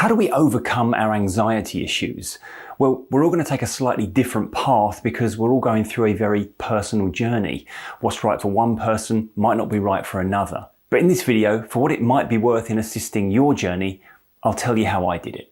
How do we overcome our anxiety issues? Well, we're all going to take a slightly different path because we're all going through a very personal journey. What's right for one person might not be right for another. But in this video, for what it might be worth in assisting your journey, I'll tell you how I did it.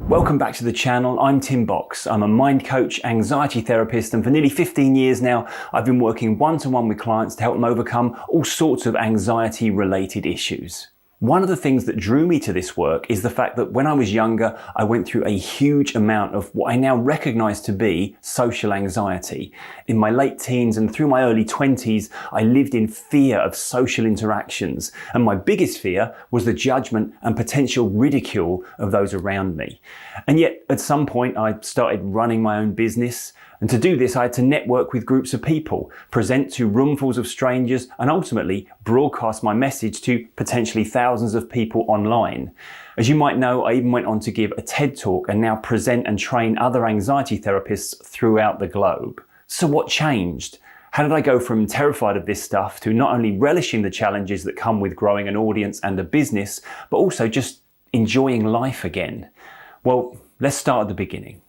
Welcome back to the channel. I'm Tim Box. I'm a mind coach, anxiety therapist, and for nearly 15 years now, I've been working one-to-one with clients to help them overcome all sorts of anxiety-related issues. One of the things that drew me to this work is the fact that when I was younger, I went through a huge amount of what I now recognize to be social anxiety. In my late teens and through my early 20s, I lived in fear of social interactions, and my biggest fear was the judgment and potential ridicule of those around me. And yet, at some point, I started running my own business. And to do this, I had to network with groups of people, present to roomfuls of strangers, and ultimately broadcast my message to potentially thousands of people online. As you might know, I even went on to give a TED Talk and now present and train other anxiety therapists throughout the globe. So what changed? How did I go from terrified of this stuff to not only relishing the challenges that come with growing an audience and a business, but also just enjoying life again? Well, let's start at the beginning.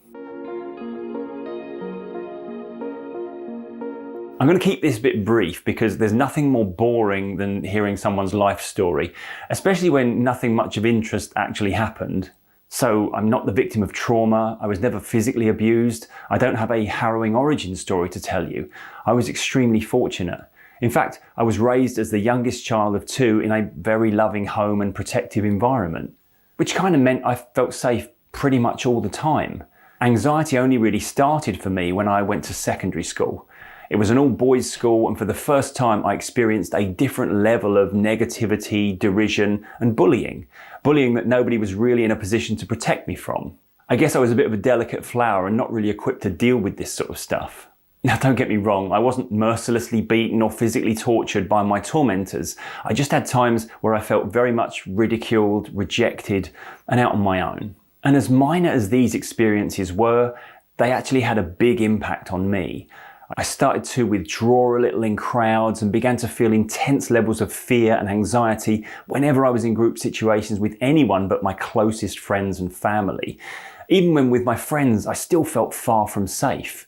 I'm going to keep this a bit brief because there's nothing more boring than hearing someone's life story, especially when nothing much of interest actually happened. So I'm not the victim of trauma, I was never physically abused, I don't have a harrowing origin story to tell you. I was extremely fortunate. In fact, I was raised as the youngest child of two in a very loving home and protective environment, which kind of meant I felt safe pretty much all the time. Anxiety only really started for me when I went to secondary school. It was an all-boys school, and for the first time I experienced a different level of negativity, derision, and bullying. Bullying that nobody was really in a position to protect me from. I guess I was a bit of a delicate flower and not really equipped to deal with this sort of stuff. Now don't get me wrong, I wasn't mercilessly beaten or physically tortured by my tormentors. I just had times where I felt very much ridiculed, rejected, and out on my own. And as minor as these experiences were, they actually had a big impact on me. I started to withdraw a little in crowds and began to feel intense levels of fear and anxiety whenever I was in group situations with anyone but my closest friends and family. Even when with my friends, I still felt far from safe.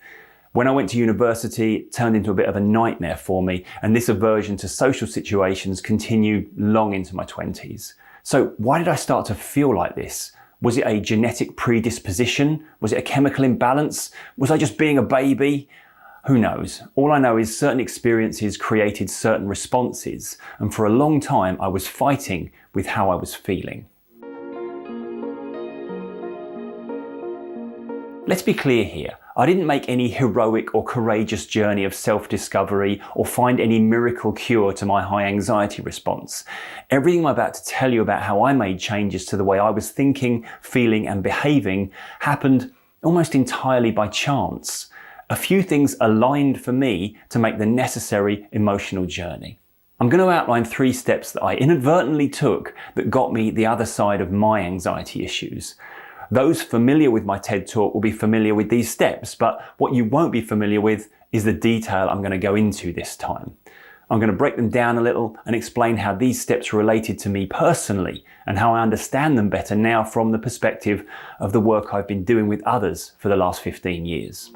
When I went to university, it turned into a bit of a nightmare for me, and this aversion to social situations continued long into my 20s. So why did I start to feel like this? Was it a genetic predisposition? Was it a chemical imbalance? Was I just being a baby? Who knows? All I know is certain experiences created certain responses, and for a long time I was fighting with how I was feeling. Let's be clear here. I didn't make any heroic or courageous journey of self-discovery or find any miracle cure to my high anxiety response. Everything I'm about to tell you about how I made changes to the way I was thinking, feeling, and behaving happened almost entirely by chance. A few things aligned for me to make the necessary emotional journey. I'm going to outline 3 steps that I inadvertently took that got me the other side of my anxiety issues. Those familiar with my TED Talk will be familiar with these steps, but what you won't be familiar with is the detail I'm going to go into this time. I'm going to break them down a little and explain how these steps are related to me personally and how I understand them better now from the perspective of the work I've been doing with others for the last 15 years.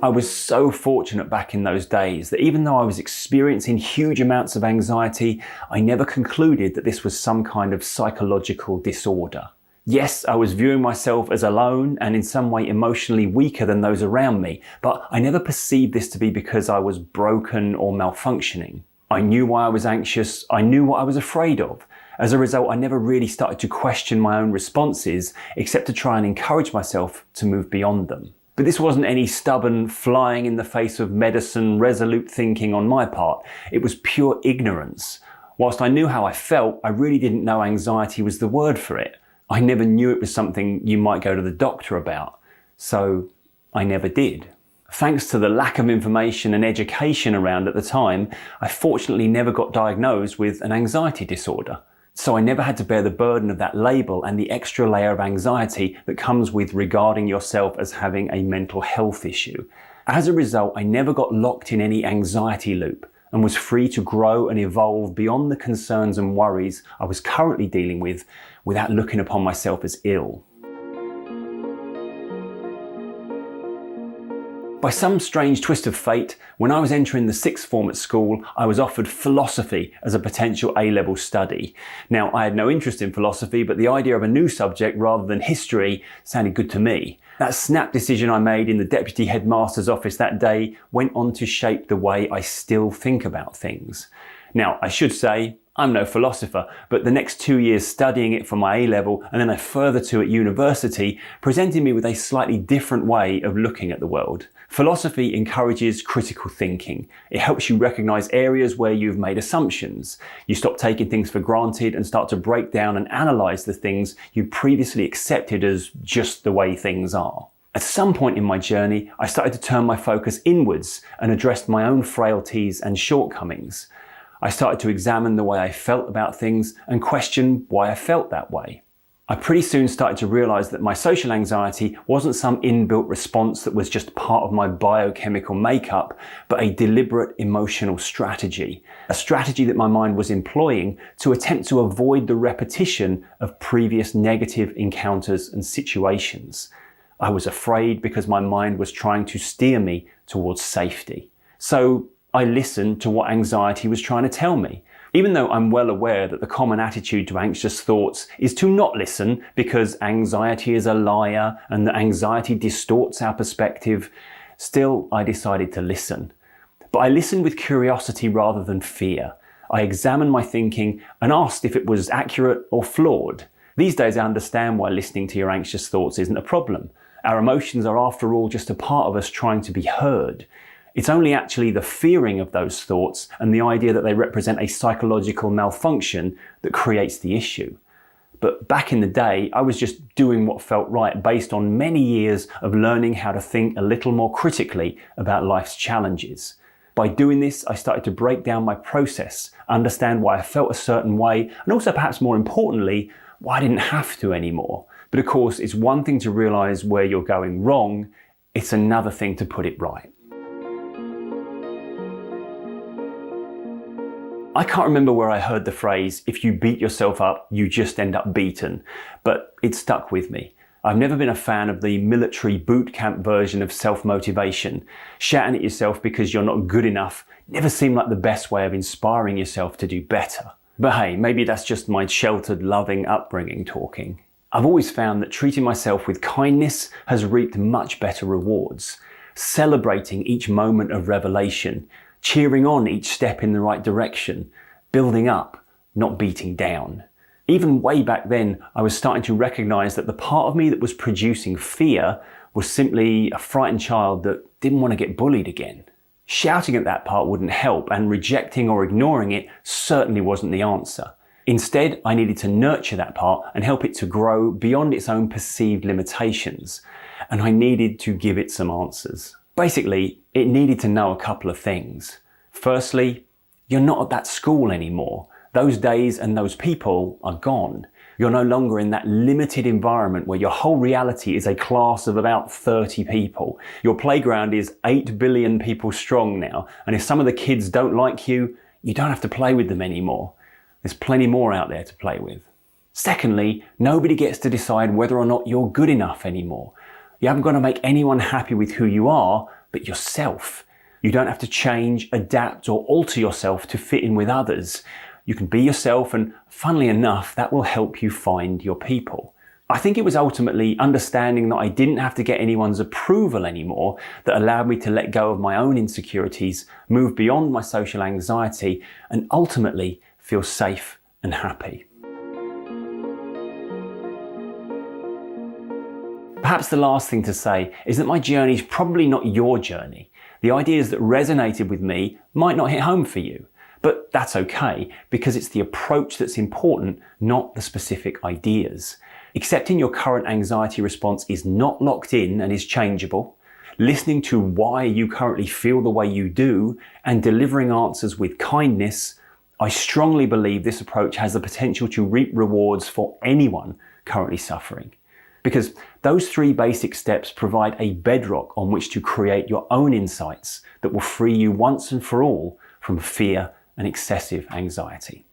I was so fortunate back in those days that even though I was experiencing huge amounts of anxiety, I never concluded that this was some kind of psychological disorder. Yes, I was viewing myself as alone and in some way emotionally weaker than those around me, but I never perceived this to be because I was broken or malfunctioning. I knew why I was anxious, I knew what I was afraid of. As a result, I never really started to question my own responses, except to try and encourage myself to move beyond them. But this wasn't any stubborn, flying in the face of medicine, resolute thinking on my part. It was pure ignorance. Whilst I knew how I felt, I really didn't know anxiety was the word for it. I never knew it was something you might go to the doctor about. So I never did. Thanks to the lack of information and education around at the time, I fortunately never got diagnosed with an anxiety disorder. So I never had to bear the burden of that label and the extra layer of anxiety that comes with regarding yourself as having a mental health issue. As a result, I never got locked in any anxiety loop. and was free to grow and evolve beyond the concerns and worries I was currently dealing with without looking upon myself as ill. By some strange twist of fate, when I was entering the sixth form at school, I was offered philosophy as a potential A-level study. Now, I had no interest in philosophy, but the idea of a new subject rather than history sounded good to me. That snap decision I made in the deputy headmaster's office that day went on to shape the way I still think about things. Now, I should say, I'm no philosopher, but the next 2 years studying it for my A-level and then a further 2 at university presented me with a slightly different way of looking at the world. Philosophy encourages critical thinking. It helps you recognize areas where you've made assumptions. You stop taking things for granted and start to break down and analyze the things you previously accepted as just the way things are. At some point in my journey, I started to turn my focus inwards and addressed my own frailties and shortcomings. I started to examine the way I felt about things and question why I felt that way. I pretty soon started to realize that my social anxiety wasn't some inbuilt response that was just part of my biochemical makeup, but a deliberate emotional strategy. A strategy that my mind was employing to attempt to avoid the repetition of previous negative encounters and situations. I was afraid because my mind was trying to steer me towards safety. So I listened to what anxiety was trying to tell me. Even though I'm well aware that the common attitude to anxious thoughts is to not listen because anxiety is a liar and that anxiety distorts our perspective, still I decided to listen. But I listened with curiosity rather than fear. I examined my thinking and asked if it was accurate or flawed. These days I understand why listening to your anxious thoughts isn't a problem. Our emotions are after all just a part of us trying to be heard. It's only actually the fearing of those thoughts and the idea that they represent a psychological malfunction that creates the issue. But back in the day, I was just doing what felt right based on many years of learning how to think a little more critically about life's challenges. By doing this, I started to break down my process, understand why I felt a certain way, and also perhaps more importantly, why I didn't have to anymore. But of course, it's one thing to realize where you're going wrong, it's another thing to put it right. I can't remember where I heard the phrase, if you beat yourself up, you just end up beaten, but it stuck with me. I've never been a fan of the military boot camp version of self-motivation. Shouting at yourself because you're not good enough never seemed like the best way of inspiring yourself to do better. But hey, maybe that's just my sheltered, loving upbringing talking. I've always found that treating myself with kindness has reaped much better rewards. Celebrating each moment of revelation, cheering on each step in the right direction, building up, not beating down. Even way back then, I was starting to recognize that the part of me that was producing fear was simply a frightened child that didn't want to get bullied again. Shouting at that part wouldn't help, and rejecting or ignoring it certainly wasn't the answer. Instead, I needed to nurture that part and help it to grow beyond its own perceived limitations. And I needed to give it some answers. Basically, it needed to know a couple of things. Firstly, you're not at that school anymore. Those days and those people are gone. You're no longer in that limited environment where your whole reality is a class of about 30 people. Your playground is 8 billion people strong now, and if some of the kids don't like you, you don't have to play with them anymore. There's plenty more out there to play with. Secondly, nobody gets to decide whether or not you're good enough anymore. You haven't got to make anyone happy with who you are, but yourself. You don't have to change, adapt, or alter yourself to fit in with others. You can be yourself, and funnily enough, that will help you find your people. I think it was ultimately understanding that I didn't have to get anyone's approval anymore that allowed me to let go of my own insecurities, move beyond my social anxiety, and ultimately feel safe and happy. Perhaps the last thing to say is that my journey is probably not your journey. The ideas that resonated with me might not hit home for you, but that's okay because it's the approach that's important, not the specific ideas. Accepting your current anxiety response is not locked in and is changeable. Listening to why you currently feel the way you do and delivering answers with kindness, I strongly believe this approach has the potential to reap rewards for anyone currently suffering. Because those 3 basic steps provide a bedrock on which to create your own insights that will free you once and for all from fear and excessive anxiety.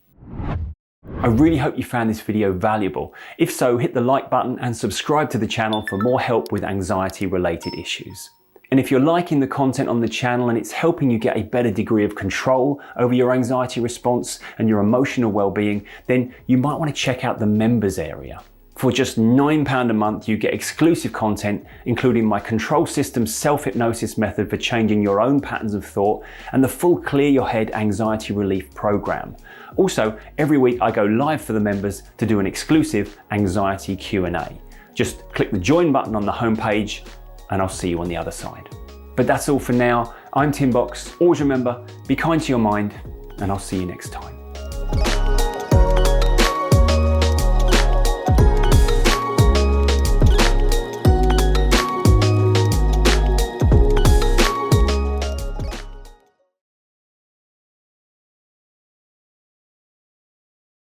I really hope you found this video valuable. If so, hit the like button and subscribe to the channel for more help with anxiety-related issues. And if you're liking the content on the channel and it's helping you get a better degree of control over your anxiety response and your emotional well-being, then you might want to check out the members area. For just £9 a month, you get exclusive content, including my control system self-hypnosis method for changing your own patterns of thought and the full Clear Your Head anxiety relief program. Also, every week I go live for the members to do an exclusive anxiety Q&A. Just click the join button on the homepage and I'll see you on the other side. But that's all for now. I'm Tim Box. Always remember, be kind to your mind, and I'll see you next time.